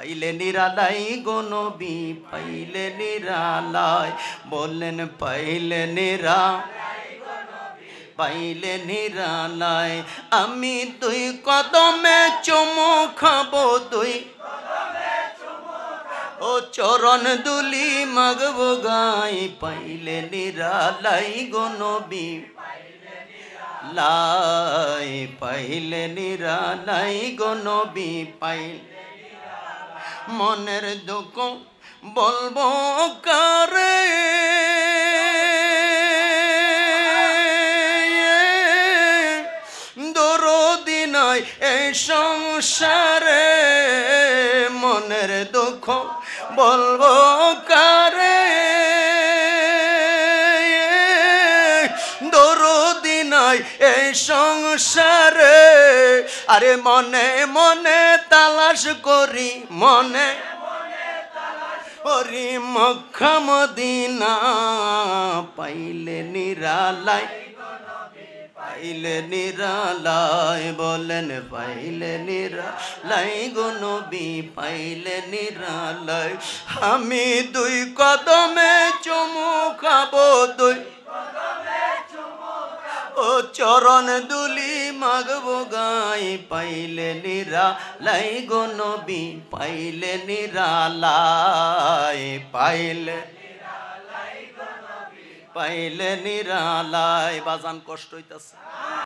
পাইলে নিরালাই গো নবী পাইলে নিরালাই বললেন পাইলে পাইলে নিরালাই আমি দুই কদমে চুমু খাবো দুই ও চরণ দুলি মাগবো গাই পাইলে নিরালাই গো নবী লাই পাইলে নিরালাই গো নবী পাইলে মনের দুঃখ বলবো কারে দরদি নাই এই সংসারে মনের দুঃখ বলবো কারে দরদি নাই এই সংসারে আরে মনে মনে তালাশ করি মনে ওরি মক্কা মদিনা পাইলে নিরালাই পাইলে নিরালাই বলেন পাইলে নিরালাই গো নবী পাইলে নিরালাই আমি দুই কদমে চুমু খাবো দুই ও চরণ দুলি মাগবো গাই পাইলে নিরালাই গো নবী পাইলে নিরালাই পাইলে নিরালাই বাজান কষ্ট হইতাছে।